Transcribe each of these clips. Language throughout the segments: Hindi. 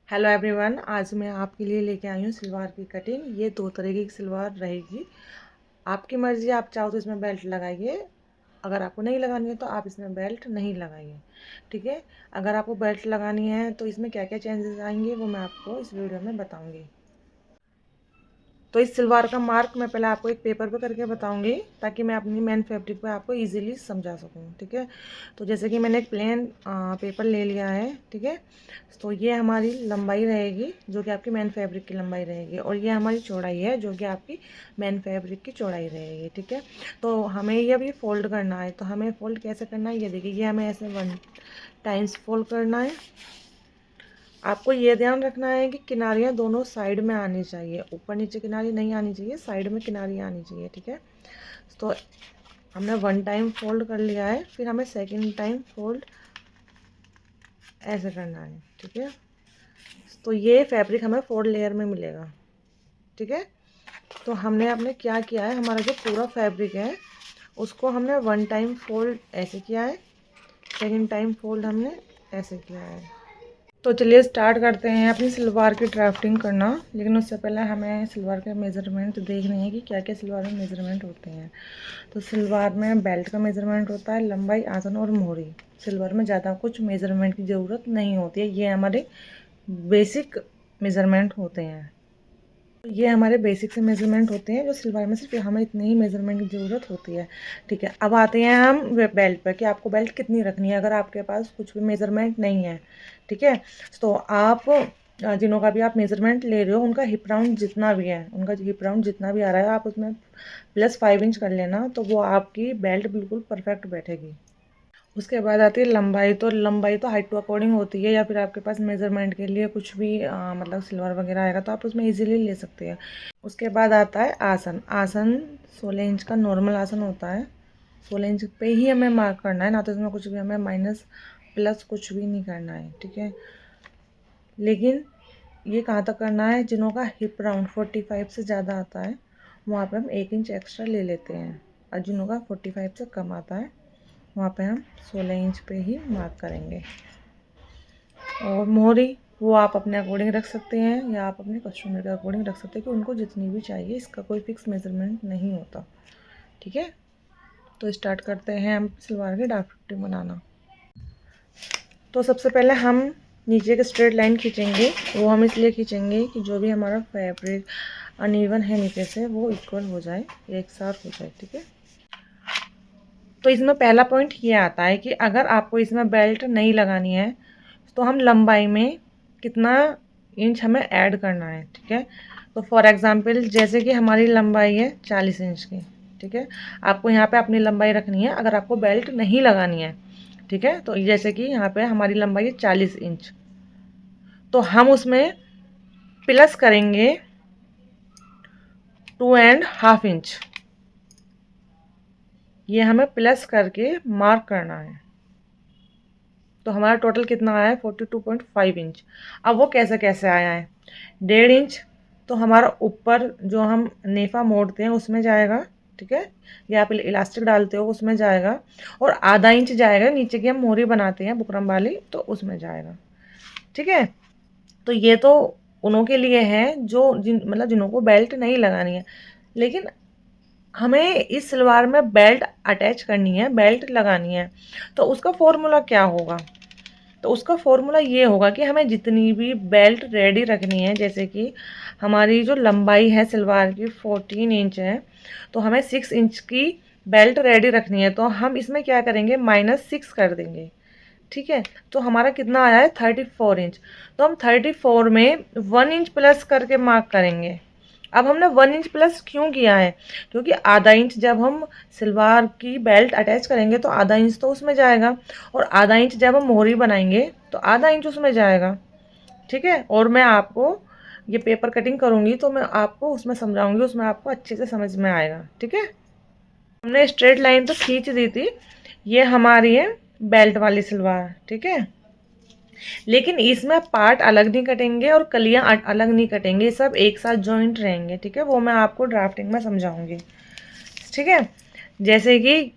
हेलो एवरीवन, आज मैं आपके लिए लेके आई हूँ सलवार की कटिंग। ये दो तरीके की सलवार रहेगी। आपकी मर्ज़ी, आप चाहो तो इसमें बेल्ट लगाइए, अगर आपको नहीं लगानी है तो आप इसमें बेल्ट नहीं लगाइए। ठीक है। अगर आपको बेल्ट लगानी है तो इसमें क्या क्या चेंजेस आएंगे वो मैं आपको इस वीडियो में बताऊँगी। तो इस सलवार का मार्क मैं पहले आपको एक पेपर पे करके बताऊंगी, ताकि मैं अपनी मेन फैब्रिक पे आपको इजीली समझा सकूं। ठीक है। तो जैसे कि मैंने एक प्लेन पेपर ले लिया है। ठीक है। तो ये हमारी लंबाई रहेगी जो कि आपकी मेन फैब्रिक की लंबाई रहेगी, और ये हमारी चौड़ाई है जो कि आपकी मेन फैब्रिक की चौड़ाई रहेगी। ठीक है। तो हमें ये अभी फोल्ड करना है। तो हमें फोल्ड कैसे करना है ये देखिए, ये हमें ऐसे 1 टाइम्स फोल्ड करना है। आपको ये ध्यान रखना है कि किनारियाँ दोनों साइड में आनी चाहिए, ऊपर नीचे किनारी नहीं आनी चाहिए, साइड में किनारी आनी चाहिए। ठीक है। तो हमने 1 टाइम फोल्ड कर लिया है, फिर हमें सेकंड टाइम फोल्ड ऐसे करना है। ठीक है। तो ये फैब्रिक हमें 4 लेयर में मिलेगा। ठीक है। तो हमने आपने क्या किया है, हमारा जो पूरा फैब्रिक है उसको हमने 1 टाइम फोल्ड ऐसे किया है, सेकंड टाइम फोल्ड हमने ऐसे किया है। तो चलिए स्टार्ट करते हैं अपनी सलवार की ड्राफ्टिंग करना। लेकिन उससे पहले हमें सलवार के मेज़रमेंट देखने हैं कि क्या क्या सलवार में मेज़रमेंट होते हैं। तो सलवार में बेल्ट का मेज़रमेंट होता है, लंबाई, आसन और मोहरी। सलवार में ज़्यादा कुछ मेज़रमेंट की ज़रूरत नहीं होती है, ये हमारे बेसिक मेज़रमेंट होते हैं। ये हमारे बेसिक से मेज़रमेंट होते हैं, जो सलवार में सिर्फ हमें इतनी ही मेज़रमेंट की ज़रूरत होती है। ठीक है। अब आते हैं हम बेल्ट पर कि आपको बेल्ट कितनी रखनी है। अगर आपके पास कुछ भी मेज़रमेंट नहीं है, ठीक है, तो आप जिनों का भी आप मेज़रमेंट ले रहे हो उनका हिप राउंड जितना भी है, उनका हिप राउंड जितना भी आ रहा है, आप उसमें +5 इंच कर लेना, तो वो आपकी बेल्ट बिल्कुल परफेक्ट बैठेगी। उसके बाद आती है लंबाई। तो लंबाई तो हाइट टू अकॉर्डिंग होती है, या फिर आपके पास मेज़रमेंट के लिए कुछ भी मतलब सिल्वर वगैरह आएगा तो आप उसमें इजीली ले सकते हैं। उसके बाद आता है आसन। आसन 16 इंच का नॉर्मल आसन होता है। 16 इंच पे ही हमें मार्क करना है, ना तो इसमें कुछ भी हमें माइनस प्लस कुछ भी नहीं करना है। ठीक है। लेकिन ये कहाँ तक करना है, जिनों का हिप राउंड 45 से ज़्यादा आता है वहाँ पे हम 1 इंच एक्स्ट्रा ले लेते हैं, और जिनों का 45 से कम आता है वहाँ पे हम 16 इंच पे ही मार्क करेंगे। और मोहरी वो आप अपने अकॉर्डिंग रख सकते हैं, या आप अपने कस्टमर के अकॉर्डिंग रख सकते हैं कि उनको जितनी भी चाहिए, इसका कोई फिक्स मेजरमेंट नहीं होता। ठीक है। तो स्टार्ट करते हैं हम सलवार की ड्राफ्टिंग बनाना। तो सबसे पहले हम नीचे के स्ट्रेट लाइन खींचेंगे। वो हम इसलिए खींचेंगे कि जो भी हमारा फैब्रिक अनइवन है नीचे से वो इक्वल हो जाए, एक साथ हो जाए। ठीक है। तो इसमें पहला पॉइंट ये आता है कि अगर आपको इसमें बेल्ट नहीं लगानी है तो हम लंबाई में कितना इंच हमें ऐड करना है। ठीक है। तो फॉर एग्जांपल जैसे कि हमारी लंबाई है 40 इंच की। ठीक है। आपको यहाँ पे अपनी लंबाई रखनी है अगर आपको बेल्ट नहीं लगानी है। ठीक है। तो जैसे कि यहाँ पे हमारी लंबाई है 40 इंच, तो हम उसमें प्लस करेंगे 2.5 इंच। ये हमें प्लस करके मार्क करना है। तो हमारा टोटल कितना आया है, 42.5 इंच। अब वो कैसे कैसे आया है, 1.5 इंच तो हमारा ऊपर जो हम नेफा मोड़ते हैं उसमें जाएगा। ठीक है। या आप इलास्टिक डालते हो उसमें जाएगा, और आधा इंच जाएगा नीचे की हम मोरी बनाते हैं बुकरम वाली, तो उसमें जाएगा। ठीक है। तो ये तो उन्हों के लिए है जो मतलब जिन्हों को बेल्ट नहीं लगानी है। लेकिन हमें इस सलवार में बेल्ट अटैच करनी है, बेल्ट लगानी है, तो उसका फॉर्मूला क्या होगा। तो उसका फॉर्मूला ये होगा कि हमें जितनी भी बेल्ट रेडी रखनी है, जैसे कि हमारी जो लंबाई है सलवार की 14 इंच है, तो हमें 6 इंच की बेल्ट रेडी रखनी है, तो हम इसमें क्या करेंगे, -6 कर देंगे। ठीक है। तो हमारा कितना आया है, 34 इंच। तो हम 34 में 1 इंच प्लस करके मार्क करेंगे। अब हमने 1 इंच प्लस क्यों किया है, क्योंकि आधा इंच जब हम सलवार की बेल्ट अटैच करेंगे तो आधा इंच तो उसमें जाएगा, और आधा इंच जब हम मोहरी बनाएंगे तो आधा इंच उसमें जाएगा। ठीक है। और मैं आपको ये पेपर कटिंग करूँगी तो मैं आपको उसमें समझाऊंगी, उसमें आपको अच्छे से समझ में आएगा। ठीक है। हमने स्ट्रेट लाइन तो खींच दी थी, ये हमारी है बेल्ट वाली सलवार। ठीक है। लेकिन इसमें पार्ट अलग नहीं कटेंगे और कलियां अलग नहीं कटेंगे, सब एक साथ जॉइंट रहेंगे। ठीक है। वो मैं आपको ड्राफ्टिंग में समझाऊंगी। ठीक है। जैसे कि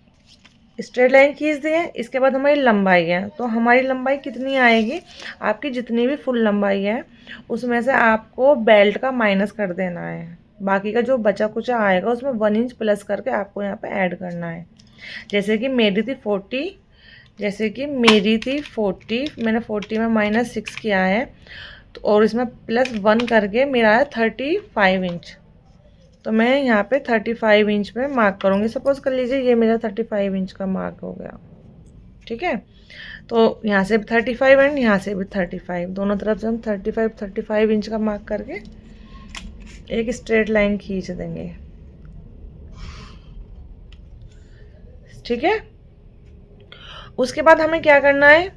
स्ट्रेट लाइन खींच दी है। इसके बाद हमारी लंबाई है, तो हमारी लंबाई कितनी आएगी, आपकी जितनी भी फुल लंबाई है उसमें से आपको बेल्ट का माइनस कर देना है। बाकी का जो बचा कुचा आएगा उसमें 1 इंच प्लस करके आपको यहाँ पे ऐड करना है। जैसे कि मेरी थी 40, मैंने 40 में -6 किया है, तो और इसमें +1 करके मेरा है 35 इंच। तो मैं यहाँ पे 35 इंच पे मार्क करूँगी। सपोज कर लीजिए ये मेरा 35 इंच का मार्क हो गया, ठीक है। तो यहाँ से भी 35 एंड यहाँ से भी 35, दोनों तरफ से हम 35 इंच का मार्क करके एक स्ट्रेट लाइन खींच देंगे, ठीक है। उसके बाद हमें क्या करना है,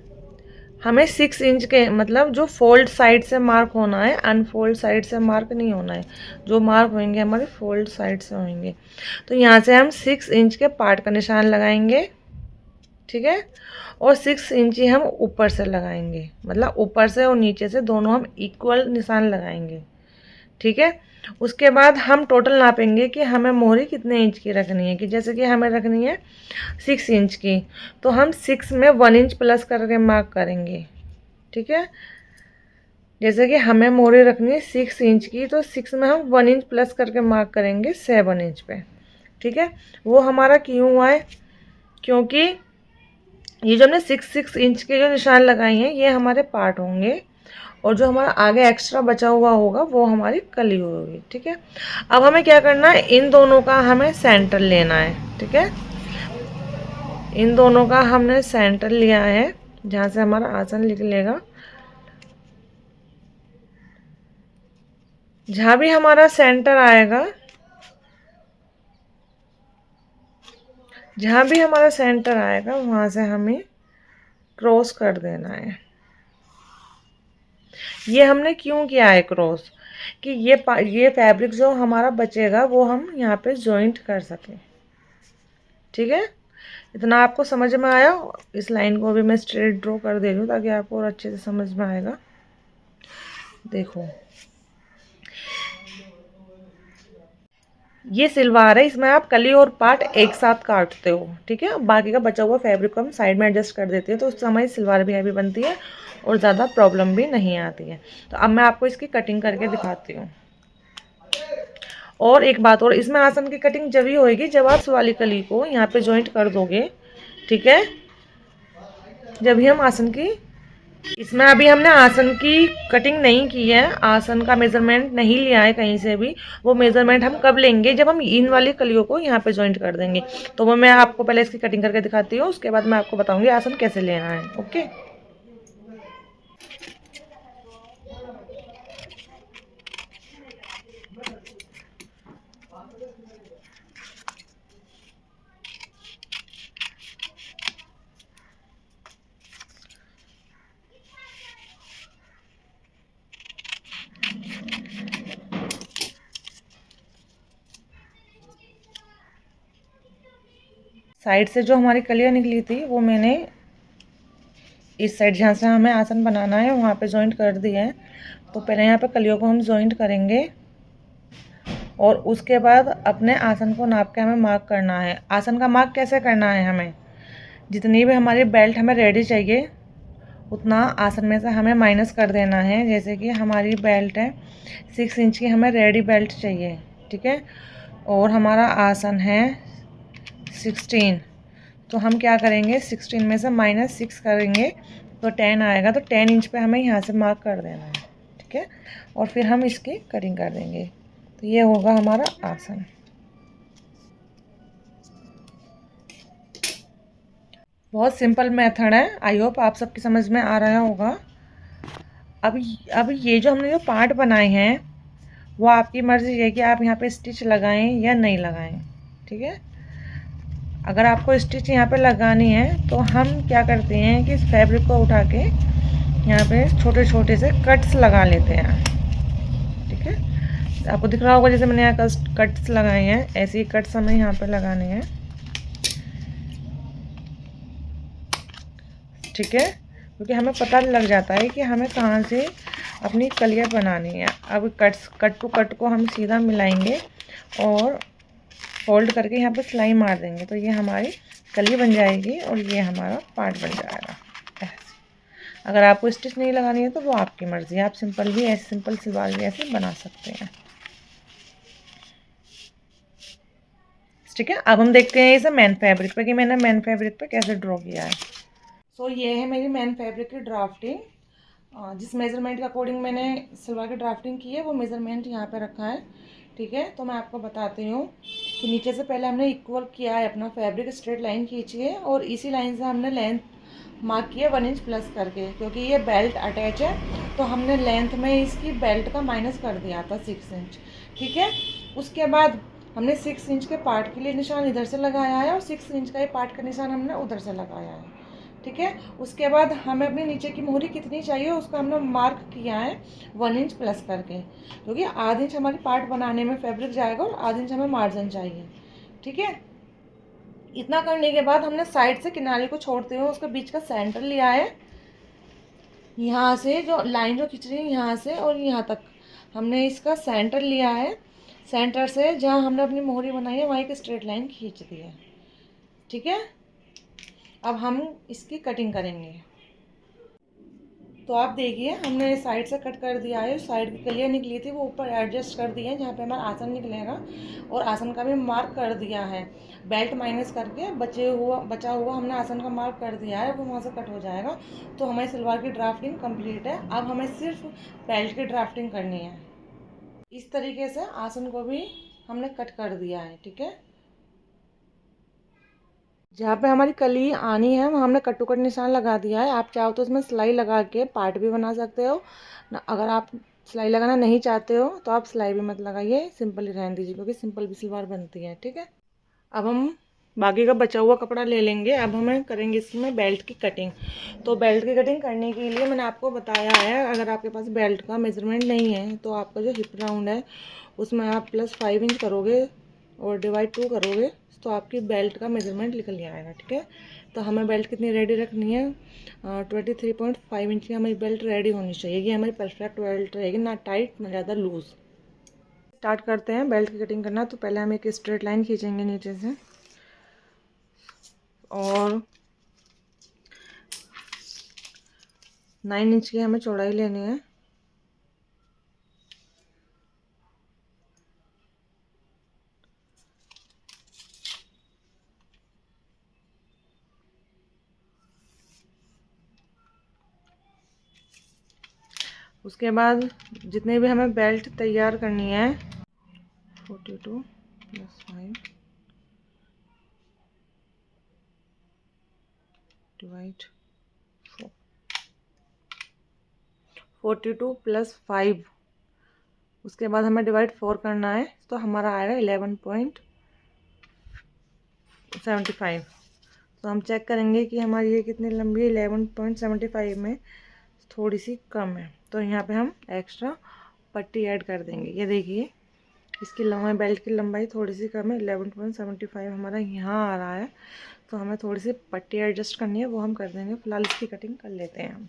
हमें 6 इंच के मतलब जो फोल्ड साइड से मार्क होना है, अनफोल्ड साइड से मार्क नहीं होना है। जो मार्क होंगे हमारे फोल्ड साइड से होंगे। तो यहाँ से हम 6 इंच के पार्ट का निशान लगाएंगे, ठीक है। और 6 इंच ही हम ऊपर से लगाएंगे, मतलब ऊपर से और नीचे से दोनों हम इक्वल निशान लगाएंगे, ठीक है। उसके बाद हम टोटल नापेंगे कि हमें मोहरी कितने इंच की रखनी है। कि जैसे कि हमें रखनी है 6 इंच की, तो हम 6 में 1 इंच प्लस करके मार्क करेंगे, ठीक है। जैसे कि हमें मोहरी रखनी है 6 इंच की, तो 6 में हम 1 इंच प्लस करके मार्क करेंगे 7 इंच पे, ठीक है। वो हमारा क्यों हुआ है, क्योंकि ये जो हमने 6 इंच के जो निशान लगाए हैं ये हमारे पार्ट होंगे, और जो हमारा आगे एक्स्ट्रा बचा हुआ होगा वो हमारी कली होगी, ठीक है। अब हमें क्या करना है, इन दोनों का हमें सेंटर लेना है, ठीक है। इन दोनों का हमने सेंटर लिया है, जहाँ से हमारा आसन निकलेगा। जहाँ भी हमारा सेंटर आएगा, वहाँ से हमें क्रॉस कर देना है। ये हमने क्यों किया है क्रॉस, कि ये फैब्रिक जो हमारा बचेगा वो हम यहाँ पे जॉइंट कर सकें, ठीक है। इतना आपको समझ में आया। इस लाइन को भी मैं स्ट्रेट ड्रॉ कर दे रही हूँ ताकि आपको और अच्छे से समझ में आएगा। देखो ये सिलवार है, इसमें आप कली और पार्ट एक साथ काटते हो, ठीक है। बाकी का बचा हुआ फैब्रिक को हम साइड में एडजस्ट कर देते हैं, तो उस समय सिलवार भी हैवी बनती है और ज़्यादा प्रॉब्लम भी नहीं आती है। तो अब मैं आपको इसकी कटिंग करके दिखाती हूँ। और एक बात और, इसमें आसन की कटिंग जब ही होएगी जब आप वाली कली को यहाँ पे जॉइंट कर दोगे, ठीक है। जब भी हम आसन की, इसमें अभी हमने आसन की कटिंग नहीं की है, आसन का मेज़रमेंट नहीं लिया है कहीं से भी। वो मेज़रमेंट हम कब लेंगे, जब हम इन वाली कलियों को यहाँ पे जॉइंट कर देंगे। तो वो मैं आपको पहले इसकी कटिंग करके दिखाती हूँ, उसके बाद मैं आपको बताऊँगी आसन कैसे लेना है, ओके। साइड से जो हमारी कलियाँ निकली थी वो मैंने इस साइड जहाँ से हमें आसन बनाना है वहाँ पे जॉइंट कर दिया है। तो पहले यहाँ पे कलियों को हम जॉइंट करेंगे और उसके बाद अपने आसन को नाप के हमें मार्क करना है। आसन का मार्क कैसे करना है, हमें जितनी भी हमारी बेल्ट हमें रेडी चाहिए उतना आसन में से हमें माइनस कर देना है। जैसे कि हमारी बेल्ट है 6 इंच की, हमें रेडी बेल्ट चाहिए, ठीक है। और हमारा आसन है 16, तो हम क्या करेंगे 16 में से -6 करेंगे तो 10 आएगा। तो 10 इंच पे हमें यहाँ से मार्क कर देना है, ठीक है। और फिर हम इसकी कटिंग कर देंगे। तो ये होगा हमारा आसन। बहुत सिंपल मेथड है, आई होप आप सबकी समझ में आ रहा होगा। अब ये जो हमने जो पार्ट बनाए हैं वो आपकी मर्ज़ी है कि आप यहाँ पे स्टिच लगाएं या नहीं लगाएं, ठीक है। अगर आपको स्टिच यहाँ पे लगानी है तो हम क्या करते हैं कि इस फैब्रिक को उठा के यहाँ पे छोटे छोटे से कट्स लगा लेते हैं, ठीक है। आपको दिख रहा होगा जैसे मैंने यहाँ कट्स लगाए हैं, ऐसे ही कट्स हमें यहाँ पे लगाने हैं, ठीक है। क्योंकि हमें पता लग जाता है कि हमें कहाँ से अपनी कलियाँ बनानी है। अब कट टू कट को हम सीधा मिलाएंगे और फोल्ड करके यहाँ पे सिलाई मार देंगे तो ये हमारी कली बन जाएगी और ये हमारा पार्ट बन जाएगा ऐसे। अगर आपको स्टिच नहीं लगानी है तो वो आपकी मर्ज़ी है, आप सिंपल भी ऐसे सिंपल सलवार भी ऐसे बना सकते हैं। ठीक है, अब हम देखते हैं इसे मैन फैब्रिक पे कि मैंने मैन फैब्रिक पे कैसे ड्रॉ किया है। सो ये है मेरी मैन फैब्रिक की ड्राफ्टिंग। जिस मेज़रमेंट के अकॉर्डिंग मैंने सलवार की ड्राफ्टिंग की है वो मेज़रमेंट यहाँ पे रखा है। ठीक है, तो मैं आपको बताती हूँ कि नीचे से पहले हमने इक्वल किया है अपना फैब्रिक, स्ट्रेट लाइन खींची है और इसी लाइन से हमने लेंथ मार्क किया 1 इंच प्लस करके, क्योंकि ये बेल्ट अटैच है तो हमने लेंथ में इसकी बेल्ट का माइनस कर दिया था 6 इंच। ठीक है, उसके बाद हमने 6 इंच के पार्ट के लिए निशान इधर से लगाया है और 6 इंच का ये पार्ट का निशान हमने उधर से लगाया है। ठीक है, उसके बाद हमें अपनी नीचे की मोहरी कितनी चाहिए उसका हमने मार्क किया है 1 इंच प्लस करके, क्योंकि आध इंच हमारी पार्ट बनाने में फैब्रिक जाएगा और आध इंच हमें मार्जिन चाहिए। ठीक है, इतना करने के बाद हमने साइड से किनारे को छोड़ते हुए उसके बीच का सेंटर लिया है। यहाँ से जो लाइन जो खींच रही है यहाँ से और यहाँ तक हमने इसका सेंटर लिया है। सेंटर से जहाँ हमने अपनी मोहरी बनाई है वहाँ एक स्ट्रेट लाइन खींच दी है। ठीक है, अब हम इसकी कटिंग करेंगे। तो आप देखिए हमने साइड से कट कर दिया है, साइड की कलियाँ निकली थी वो ऊपर एडजस्ट कर दी है जहाँ पे हमारा आसन निकलेगा और आसन का भी मार्क कर दिया है। बेल्ट माइनस करके बचा हुआ हमने आसन का मार्क कर दिया है, वो वहाँ से कट हो जाएगा। तो हमारी सलवार की ड्राफ्टिंग कंप्लीट है। अब हमें सिर्फ बेल्ट की ड्राफ्टिंग करनी है। इस तरीके से आसन को भी हमने कट कर दिया है। ठीक है, जहाँ पे हमारी कली आनी है वहाँ हमने कट टू कट निशान लगा दिया है। आप चाहो तो इसमें सिलाई लगा के पार्ट भी बना सकते हो, अगर आप सिलाई लगाना नहीं चाहते हो तो आप सिलाई भी मत लगाइए, सिंपल ही रहने दीजिए, क्योंकि सिंपल भी सलवार बनती है। ठीक है, अब हम बाकी का बचा हुआ कपड़ा ले लेंगे। अब हमें करेंगे इसमें बेल्ट की कटिंग। तो बेल्ट की कटिंग करने के लिए मैंने आपको बताया है, अगर आपके पास बेल्ट का मेजरमेंट नहीं है तो आपका जो हिप राउंड है उसमें आप +5 इंच करोगे और डिवाइड 2 करोगे तो आपकी बेल्ट का मेजरमेंट निकल आएगा। ठीक है, तो हमें बेल्ट कितनी रेडी रखनी है, 23.5 इंच की हमारी बेल्ट रेडी होनी चाहिए। ये हमारी परफेक्ट बेल्ट रहेगी, ना टाइट ना ज़्यादा लूज़। स्टार्ट करते हैं बेल्ट की कटिंग करना। तो पहले हम एक स्ट्रेट लाइन खींचेंगे नीचे से और 9 इंच की हमें चौड़ाई लेनी है। उसके बाद जितने भी हमें बेल्ट तैयार करनी है 42 + 5 डिवाइड 4, 42 + 5, उसके बाद हमें डिवाइड 4 करना है तो हमारा आएगा 11.75। तो हम चेक करेंगे कि हमारी ये कितनी लंबी है। 11.75 में थोड़ी सी कम है तो यहाँ पे हम एक्स्ट्रा पट्टी ऐड कर देंगे। ये देखिए इसकी लंबाई, बेल्ट की लंबाई थोड़ी सी कम है, 11.75 हमारा यहाँ आ रहा है तो हमें थोड़ी सी पट्टी एडजस्ट करनी है, वो हम कर देंगे। फिलहाल इसकी कटिंग कर लेते हैं हम।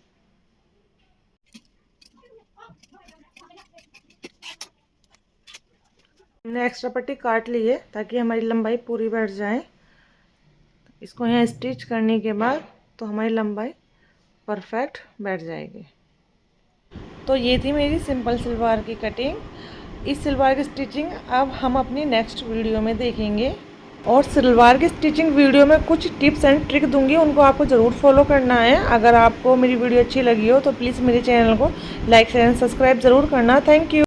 हमने एक्स्ट्रा पट्टी काट ली है ताकि हमारी लंबाई पूरी बैठ जाए। इसको यहाँ स्टिच करने के बाद तो हमारी लंबाई परफेक्ट बैठ जाएगी। तो ये थी मेरी सिंपल सलवार की कटिंग। इस सलवार की स्टिचिंग अब हम अपनी नेक्स्ट वीडियो में देखेंगे और सलवार की स्टिचिंग वीडियो में कुछ टिप्स एंड ट्रिक दूंगी, उनको आपको ज़रूर फॉलो करना है। अगर आपको मेरी वीडियो अच्छी लगी हो तो प्लीज़ मेरे चैनल को लाइक शेयर एंड सब्सक्राइब ज़रूर करना। Thank you.